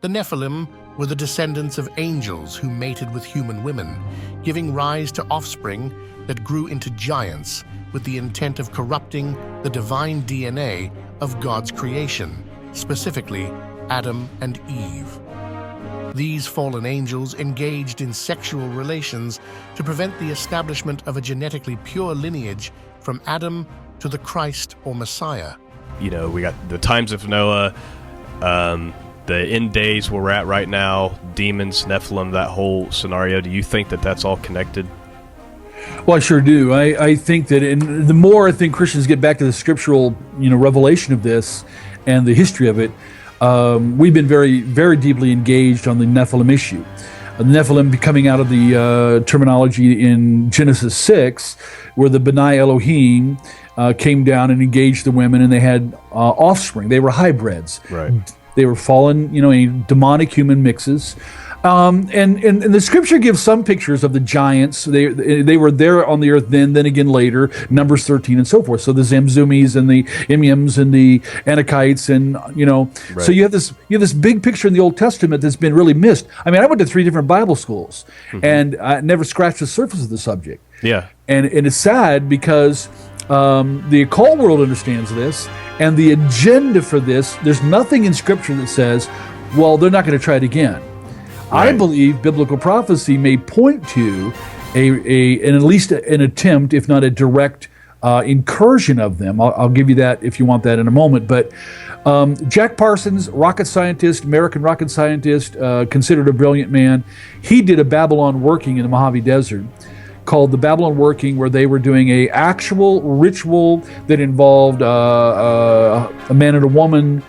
The Nephilim were the descendants of angels who mated with human women, giving rise to offspring that grew into giants with the intent of corrupting the divine DNA of God's creation, specifically Adam and Eve. These fallen angels engaged in sexual relations to prevent the establishment of a genetically pure lineage from Adam to the Christ or Messiah. You know, we got the times of Noah, the end days where we're at right now, demons, Nephilim, that whole scenario. Do you think that that's all connected? Well, I sure do. I think that, and the more I think Christians get back to the scriptural, revelation of this and the history of it, we've been very, very deeply engaged on the Nephilim issue. The Nephilim coming out of the terminology in Genesis 6, where the Benai Elohim came down and engaged the women, and they had offspring. They were hybrids. Right. They were fallen, demonic human mixes. And the scripture gives some pictures of the giants. They were there on the earth then again later, Numbers 13 and so forth. So the Zamzumis and the Imiams and the Anakites and, Right. So you have this big picture in the Old Testament that's been really missed. I mean, I went to 3 different Bible schools and I never scratched the surface of the subject. Yeah. And it's sad because the occult world understands this, and the agenda for this, there's nothing in Scripture that says, well, they're not going to try it again. Right. I believe biblical prophecy may point to at least an attempt, if not a direct incursion of them. I'll give you that if you want that in a moment. But Jack Parsons, rocket scientist, American rocket scientist, considered a brilliant man, he did a Babylon working in the Mojave Desert called the Babylon Working, where they were doing a actual ritual that involved a man and a woman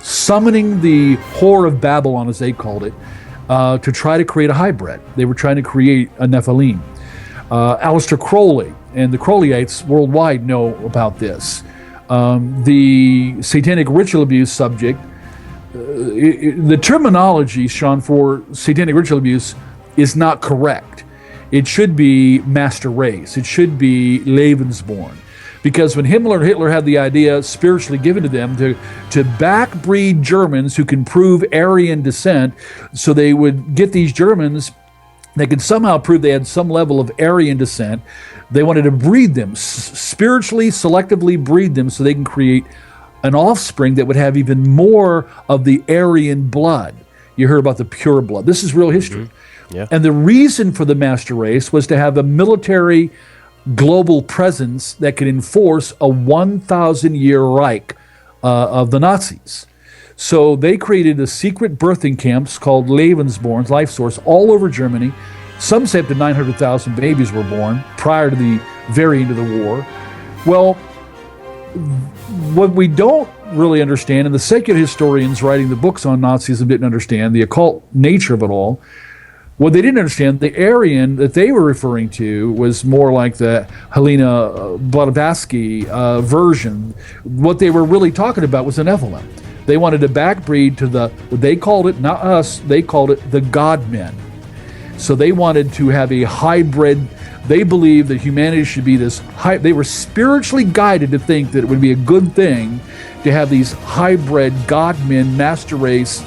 summoning the whore of Babylon, as they called it, to try to create a hybrid. They were trying to create a Nephilim. Aleister Crowley and the Crowleyites worldwide know about this. The satanic ritual abuse subject, the terminology, Sean, for satanic ritual abuse is not correct. It should be master race. It should be Lebensborn. Because when Hitler had the idea, spiritually given to them, to backbreed Germans who can prove Aryan descent, so they would get these Germans, they could somehow prove they had some level of Aryan descent. They wanted to breed them, spiritually, selectively breed them so they can create an offspring that would have even more of the Aryan blood. You heard about the pure blood. This is real history. Yeah. And the reason for the master race was to have a military global presence that could enforce a 1,000-year Reich of the Nazis. So they created a secret birthing camps called Lebensborns, life source, all over Germany. Some say up to 900,000 babies were born prior to the very end of the war. Well, what we don't really understand, and the secular historians writing the books on Nazism didn't understand the occult nature of it all. What they didn't understand, the Aryan that they were referring to was more like the Helena Blavatsky version. What they were really talking about was the Nephilim. They wanted to backbreed to what they called it, not us, they called it the God-men. So they wanted to have a hybrid. They believed that humanity should be this they were spiritually guided to think that it would be a good thing to have these hybrid God-men, master race,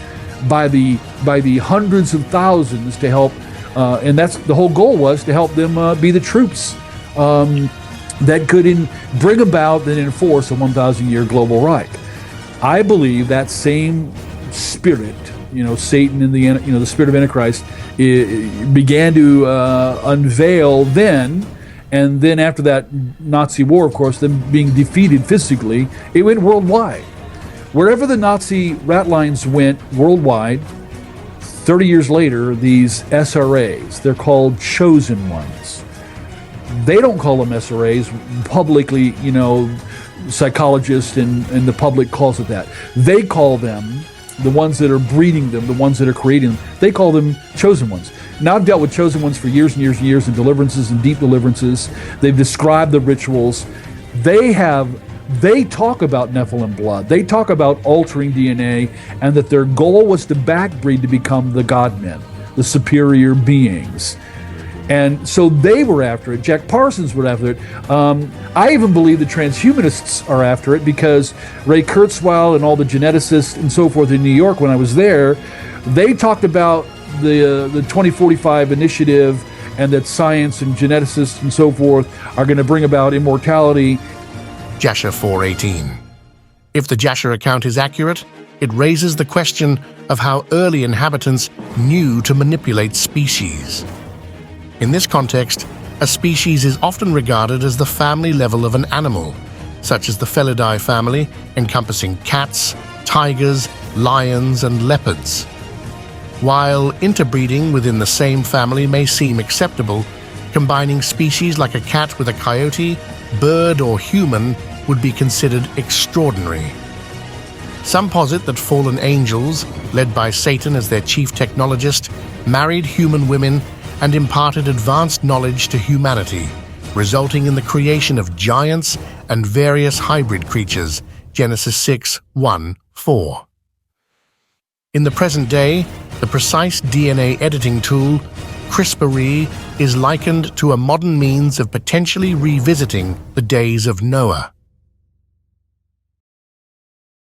by the hundreds of thousands to help, and that's the whole goal, was to help them be the troops that could bring about and enforce a 1,000-year global Reich. I believe that same spirit, Satan and the spirit of Antichrist, began to unveil then, and then after that Nazi war, of course, them being defeated physically, it went worldwide. Wherever the Nazi rat lines went worldwide, 30 years later, these SRAs, they're called chosen ones. They don't call them SRAs publicly, psychologists and the public calls it that. They call them, the ones that are breeding them, the ones that are creating them, they call them chosen ones. Now, I've dealt with chosen ones for years and years and years, and deliverances and deep deliverances. They've described the rituals. They talk about Nephilim blood. They talk about altering DNA, and that their goal was to backbreed to become the God-men, the superior beings. And so they were after it. Jack Parsons was after it. I even believe the transhumanists are after it, because Ray Kurzweil and all the geneticists and so forth in New York, when I was there, they talked about the 2045 initiative, and that science and geneticists and so forth are going to bring about immortality. Jasher 4:18. If the Jasher account is accurate, it raises the question of how early inhabitants knew to manipulate species. In this context, a species is often regarded as the family level of an animal, such as the Felidae family, encompassing cats, tigers, lions, and leopards. While interbreeding within the same family may seem acceptable, combining species like a cat with a coyote, bird, or human would be considered extraordinary. Some posit that fallen angels, led by Satan as their chief technologist, married human women and imparted advanced knowledge to humanity, resulting in the creation of giants and various hybrid creatures, Genesis 6:1-4. In the present day, the precise DNA editing tool, CRISPR is likened to a modern means of potentially revisiting the days of Noah.